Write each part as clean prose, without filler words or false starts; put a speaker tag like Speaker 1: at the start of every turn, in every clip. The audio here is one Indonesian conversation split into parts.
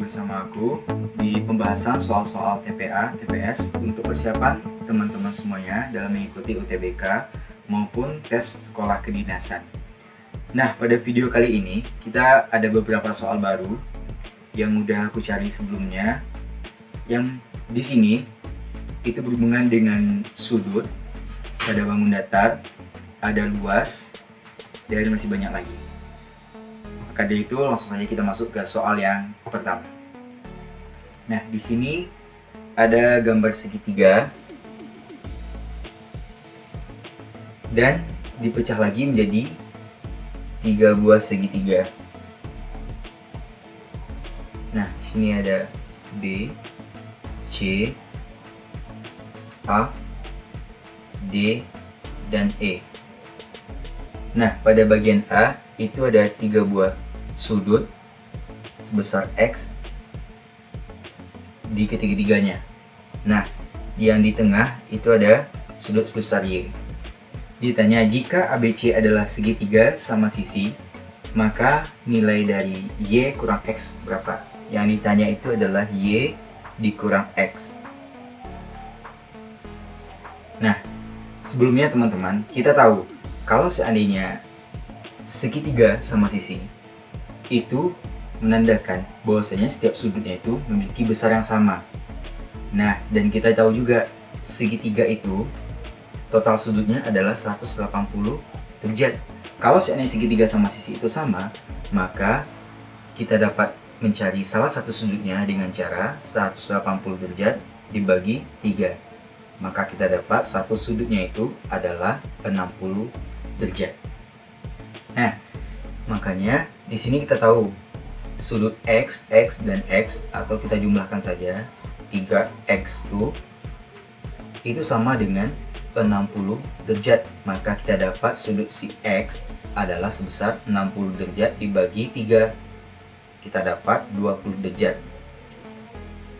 Speaker 1: bersama aku di pembahasan soal-soal TPA, TPS untuk persiapan teman-teman semuanya dalam mengikuti UTBK maupun tes sekolah kedinasan. Nah, pada video kali ini kita ada beberapa soal baru yang udah aku cari sebelumnya, yang di sini itu berhubungan dengan sudut, ada bangun datar, ada luas, dan masih banyak lagi. Maka dari itu langsung saja kita masuk ke soal yang pertama. Nah, di sini ada gambar segitiga dan dipecah lagi menjadi 3 buah segitiga. Nah, di sini ada B, C, A, D, dan E. Nah, pada bagian A itu ada 3 buah sudut sebesar X di ketiga-tiganya. Nah, yang di tengah itu ada sudut sebesar Y. Ditanya jika ABC adalah segitiga sama sisi, maka nilai dari Y kurang X berapa? Yang ditanya itu adalah Y dikurang X. Nah, sebelumnya teman-teman, kita tahu kalau seandainya segitiga sama sisi itu menandakan bahwasanya setiap sudutnya itu memiliki besar yang sama. Nah, dan kita tahu juga segitiga itu total sudutnya adalah 180 derajat. Kalau seandainya segitiga sama sisi itu sama, maka kita dapat mencari salah satu sudutnya dengan cara 180 derajat dibagi 3. Maka kita dapat satu sudutnya itu adalah 60 derajat. Nah, makanya di sini kita tahu sudut X, X, dan X, atau kita jumlahkan saja 3X itu sama dengan 60 derajat. Maka kita dapat sudut si X adalah sebesar 60 derajat dibagi 3. Kita dapat 20 derajat.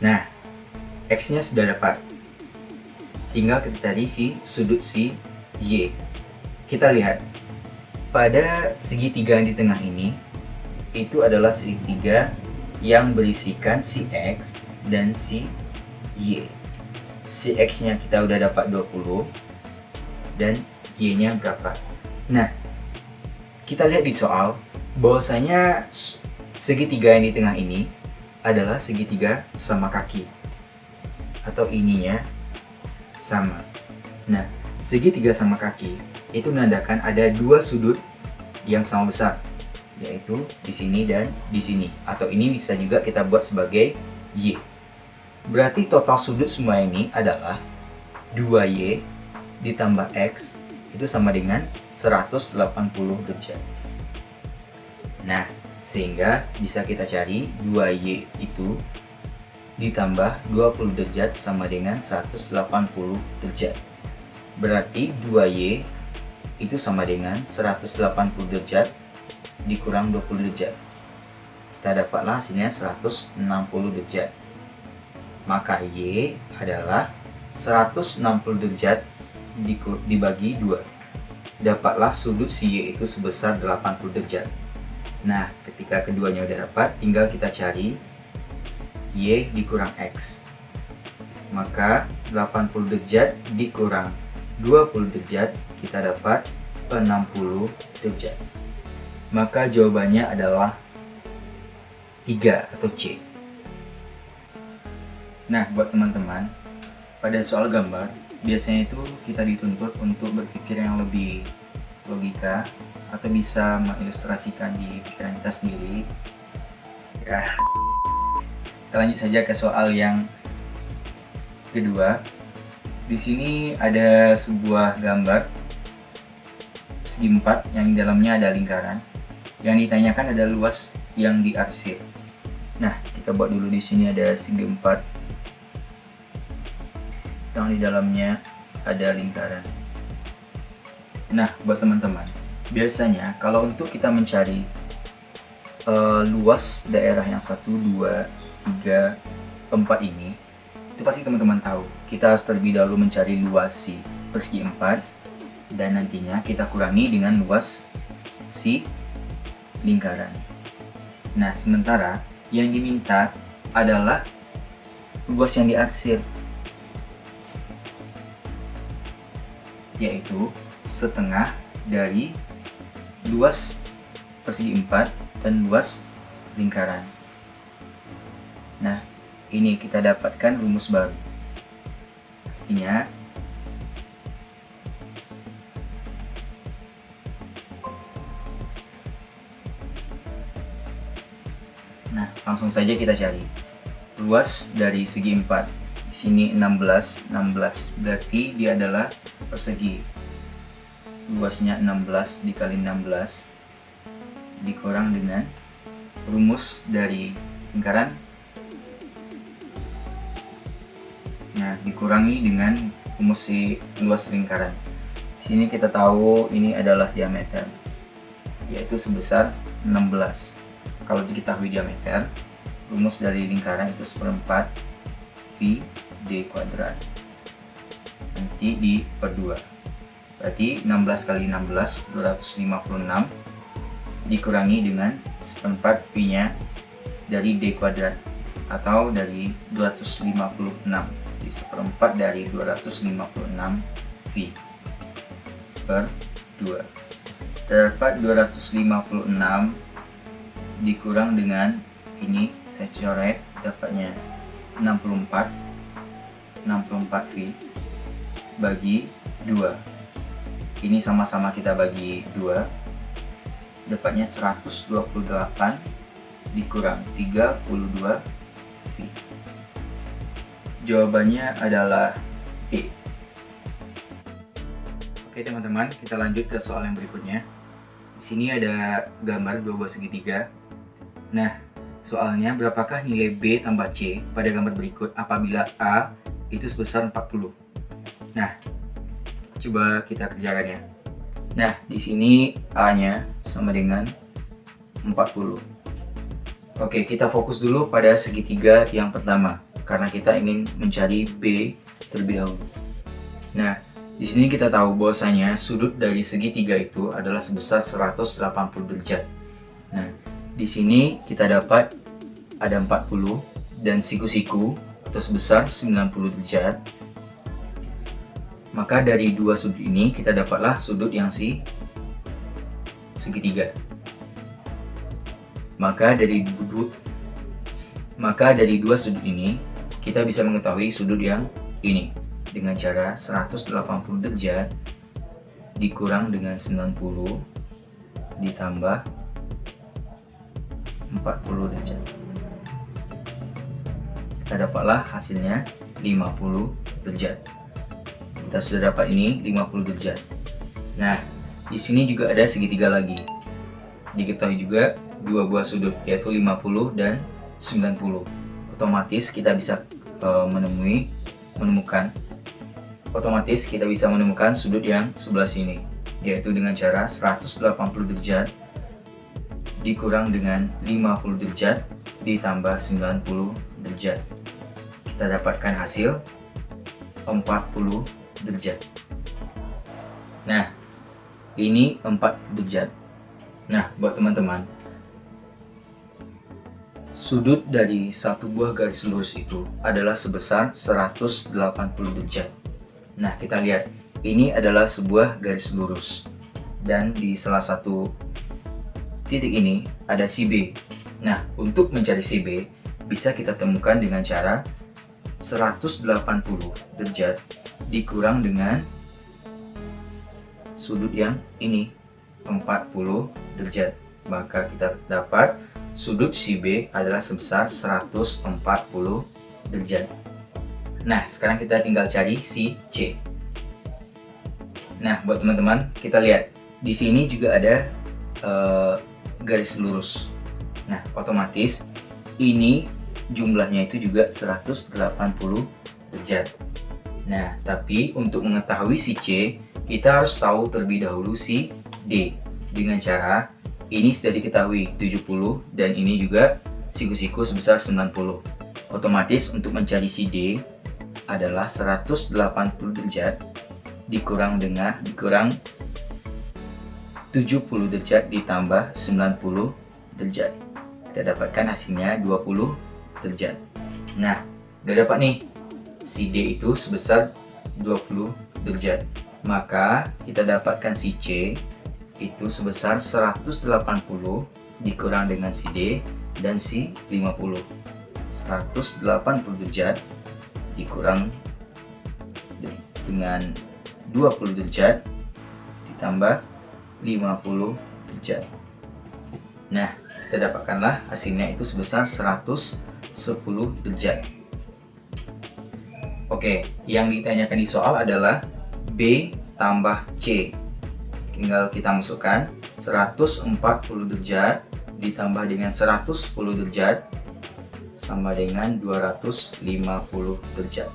Speaker 1: Nah, X-nya sudah dapat. Tinggal kita cari si sudut si Y. Kita lihat pada segitiga yang di tengah ini itu adalah segitiga yang berisikan si X dan si Y. Si X-nya kita udah dapat 20 dan Y-nya berapa? Nah, kita lihat di soal bahwasanya segitiga yang di tengah ini adalah segitiga sama kaki atau ininya sama. Nah, segitiga sama kaki itu menandakan ada 2 sudut yang sama besar, yaitu di sini dan di sini, atau ini bisa juga kita buat sebagai Y. Berarti total sudut semua ini adalah 2Y ditambah X itu sama dengan 180 derajat. Nah, sehingga bisa kita cari 2Y itu ditambah 20 derajat sama dengan 180 derajat. Berarti 2Y itu sama dengan 180 derajat dikurang 20 derajat. Kita dapatlah hasilnya 160 derajat. Maka Y adalah 160 derajat dibagi 2. Dapatlah sudut si Y itu sebesar 80 derajat. Nah, ketika keduanya udah dapat, tinggal kita cari Y dikurang X. Maka 80 derajat dikurang 20 derajat, kita dapat 60 derajat. Maka jawabannya adalah 3 atau C. Nah, buat teman-teman, pada soal gambar, biasanya itu kita dituntut untuk berpikir yang lebih logika atau bisa mengilustrasikan di pikiran kita sendiri. Ya, kita lanjut saja ke soal yang kedua. Di sini ada sebuah gambar segi 4 yang di dalamnya ada lingkaran. Yang ditanyakan adalah luas yang diarsir. Nah, kita buat dulu di sini ada segi 4 yang di dalamnya ada lingkaran. Nah, buat teman-teman, biasanya kalau untuk kita mencari luas daerah yang 1, 2, 3, 4 ini, itu pasti teman-teman tahu. Kita harus terlebih dahulu mencari luas si persegi 4 dan nantinya kita kurangi dengan luas si lingkaran. Nah, sementara yang diminta adalah luas yang diarsir, yaitu setengah dari luas persegi 4 dan luas lingkaran. Nah, ini kita dapatkan rumus baru. Artinya, nah, langsung saja kita cari luas dari segi 4. Di sini 16, berarti dia adalah persegi. Luasnya 16 dikali 16 dikurang dengan rumus dari lingkaran. Nah, dikurangi dengan rumus si luas lingkaran. Di sini kita tahu ini adalah diameter, yaitu sebesar 16. Kalau diketahui diameter, rumus dari lingkaran itu 1/4 pi d kuadrat. Nanti di per 2. Berarti 16 kali 16, 256 dikurangi dengan 1/4 pi-nya dari d kuadrat, atau dari 256. Jadi 1/4 dari 256 pi per 2. Terdapat 256 dikurang dengan ini, saya coret, dapatnya 64 pi bagi 2. Ini sama-sama kita bagi 2, dapatnya 128 dikurang 32 pi. Jawabannya adalah E. Oke teman-teman, kita lanjut ke soal yang berikutnya. Di sini ada gambar dua buah segitiga. Nah, soalnya berapakah nilai B tambah C pada gambar berikut apabila A itu sebesar 40? Nah, coba kita kerjakan ya. Nah, di sini A-nya sama dengan 40. Oke, kita fokus dulu pada segitiga yang pertama, karena kita ingin mencari B terlebih dahulu. Nah, di sini kita tahu bahwasanya sudut dari segitiga itu adalah sebesar 180 derajat. Nah, di sini kita dapat ada 40 dan siku-siku atau sebesar 90 derajat. Maka dari dua sudut ini kita dapatlah sudut yang segitiga. Maka dari dua sudut ini kita bisa mengetahui sudut yang ini dengan cara 180 derajat dikurang dengan 90 ditambah 40 derajat. Kita dapatlah hasilnya 50 derajat. Kita sudah dapat ini 50 derajat. Nah, di sini juga ada segitiga lagi. Diketahui juga dua buah sudut, yaitu 50 dan 90. Otomatis kita bisa menemukan sudut yang sebelah sini, yaitu dengan cara 180 derajat dikurang dengan 50 derajat ditambah 90 derajat. Kita dapatkan hasil 40 derajat. Nah, ini 4 derajat. Nah, buat teman-teman, sudut dari satu buah garis lurus itu adalah sebesar 180 derajat. Nah, kita lihat, ini adalah sebuah garis lurus. Dan di salah satu titik ini ada si B. Nah, untuk mencari si B, bisa kita temukan dengan cara 180 derajat dikurang dengan sudut yang ini, 40 derajat. Maka kita dapat sudut si B adalah sebesar 140 derajat. Nah, sekarang kita tinggal cari si C. Nah, buat teman-teman, kita lihat di sini juga ada garis lurus. Nah, otomatis ini jumlahnya itu juga 180 derajat. Nah, tapi untuk mengetahui si C, kita harus tahu terlebih dahulu si D. Dengan cara ini sudah diketahui 70 dan ini juga siku-siku sebesar 90. Otomatis untuk mencari si D adalah 180 derajat dikurang 70 derajat ditambah 90 derajat. Kita dapatkan hasilnya 20 derajat. Nah, udah dapat nih, si D itu sebesar 20 derajat. Maka kita dapatkan si C itu sebesar 180 dikurang dengan si D dan si 50. 180 derajat dikurang dengan 20 derajat ditambah 50 derajat. Nah, kita dapatkanlah hasilnya itu sebesar 110 derajat. Oke, yang ditanyakan di soal adalah B tambah C. Tinggal kita masukkan 140 derajat ditambah dengan 110 derajat sama dengan 250 derajat.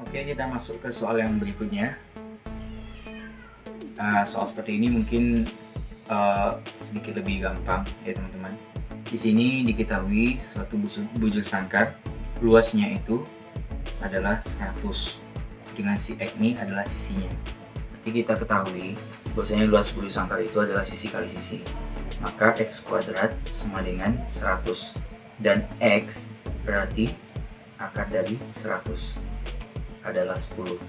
Speaker 1: Oke, kita masuk ke soal yang berikutnya. Soal seperti ini mungkin sedikit lebih gampang ya teman-teman. Di sini diketahui suatu bujur sangkar luasnya itu adalah 100 dengan si X ini adalah sisinya. Jadi kita ketahui bahwasanya luas bujur sangkar itu adalah sisi kali sisi. Maka X kuadrat sama dengan 100 dan X berarti akar dari 100 adalah 10.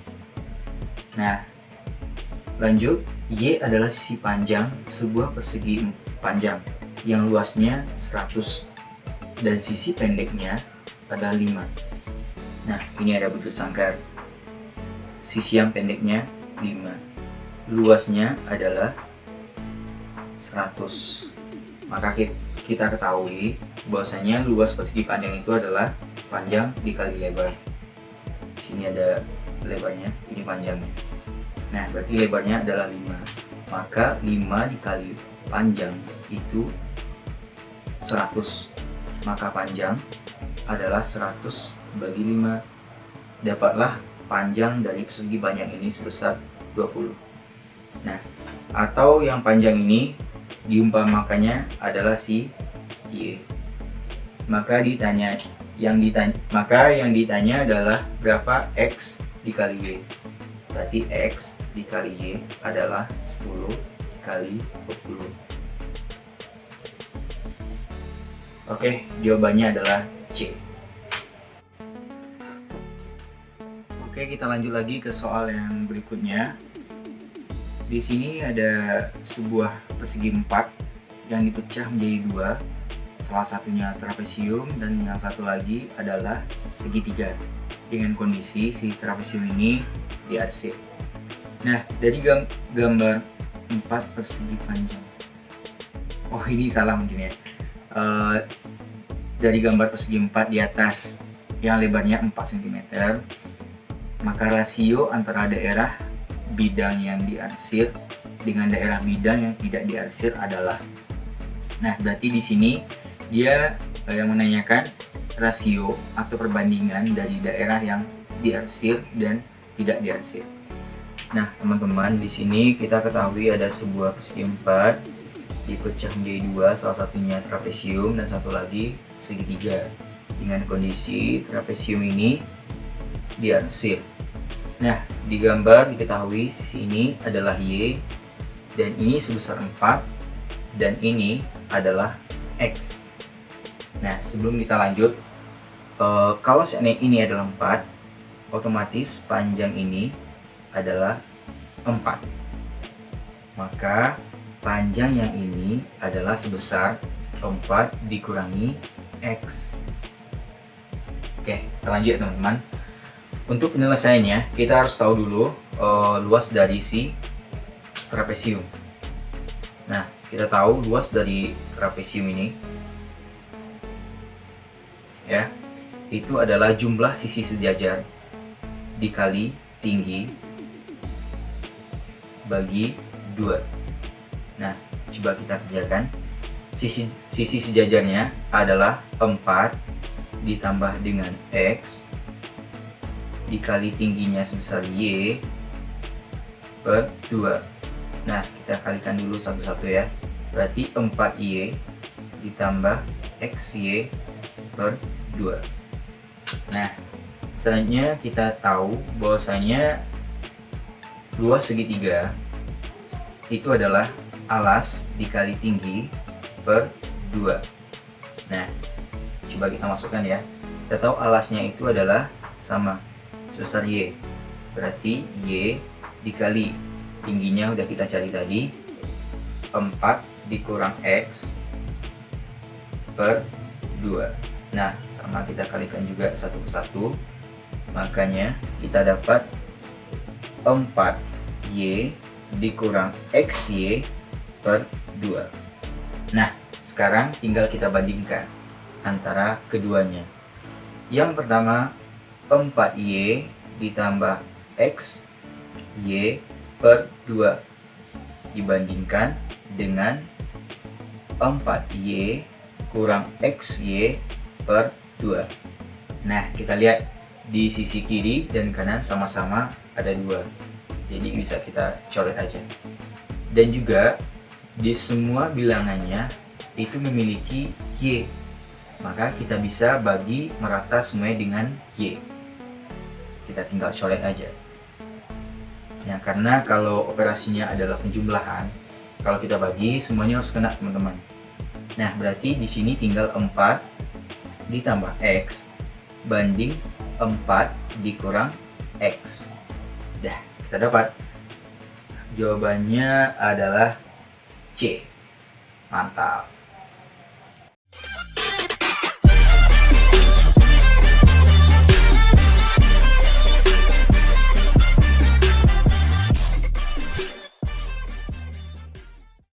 Speaker 1: Nah, lanjut, Y adalah sisi panjang sebuah persegi panjang yang luasnya 100 dan sisi pendeknya adalah 5. Nah, ini ada bujur sangkar. Sisi yang pendeknya 5. Luasnya adalah 100. Maka kita ketahui bahwasanya luas persegi panjang itu adalah panjang dikali lebar. Sini ada lebarnya, ini panjangnya. Nah, berarti lebarnya adalah 5. Maka 5 dikali panjang itu 100. Maka panjang adalah 100 bagi 5. Dapatlah panjang dari persegi panjang ini sebesar 20. Nah, atau yang panjang ini diumpamakannya adalah si Y. Maka yang ditanya adalah berapa X dikali Y. Berarti X dikali Y adalah 10 kali 20. Oke, jawabannya adalah C. Oke, kita lanjut lagi ke soal yang berikutnya. Di sini ada sebuah persegi 4 yang dipecah menjadi 2. Salah satunya trapesium dan yang satu lagi adalah segitiga. Dengan kondisi si trapesium ini diarsir. Nah, dari gambar 4 persegi panjang. Oh, ini salah mungkin ya. Dari gambar persegi 4 di atas yang lebarnya 4 cm, maka rasio antara daerah bidang yang diarsir dengan daerah bidang yang tidak diarsir adalah. Nah, berarti di sini dia yang menanyakan rasio atau perbandingan dari daerah yang diarsir dan tidak diarsir. Nah, teman-teman, di sini kita ketahui ada sebuah persegi 4 dipecah menjadi 2, salah satunya trapesium dan satu lagi segitiga. Dengan kondisi trapesium ini diarsir. Nah, di gambar diketahui sisi ini adalah Y dan ini sebesar 4 dan ini adalah X. Nah, sebelum kita lanjut, kalau seandainya ini adalah 4, otomatis panjang ini adalah 4. Maka panjang yang ini adalah sebesar 4 dikurangi X. Oke, kita lanjut teman-teman. Untuk penyelesaiannya, kita harus tahu dulu luas dari si trapesium. Nah, kita tahu luas dari trapesium ini ya, itu adalah jumlah sisi sejajar dikali tinggi bagi 2. Nah, coba kita kerjakan. Sisi sejajarnya adalah 4 ditambah dengan X dikali tingginya sebesar Y per 2. Nah, kita kalikan dulu satu-satu ya. Berarti 4Y ditambah XY per 2. Nah, selanjutnya kita tahu bahwasanya luas segitiga itu adalah alas dikali tinggi per 2. Nah, coba kita masukkan ya. Kita tahu alasnya itu adalah sama, sebesar Y. Berarti Y dikali tingginya udah kita cari tadi, 4 dikurang X per 2. Nah, sama kita kalikan juga satu ke satu. Makanya kita dapat 4Y dikurang XY per 2. Nah, sekarang tinggal kita bandingkan antara keduanya. Yang pertama, 4Y ditambah X Y per 2 dibandingkan dengan 4Y kurang XY per 2. Nah, kita lihat di sisi kiri dan kanan sama-sama ada 2. Jadi bisa kita coret aja. Dan juga di semua bilangannya itu memiliki Y. Maka kita bisa bagi merata semuanya dengan Y. Kita tinggal coret aja. Ya, karena kalau operasinya adalah penjumlahan, kalau kita bagi semuanya harus kena, teman-teman. Nah, berarti di sini tinggal 4 ditambah X banding 4 dikurang X. Dah, kita dapat. Jawabannya adalah C. Mantap.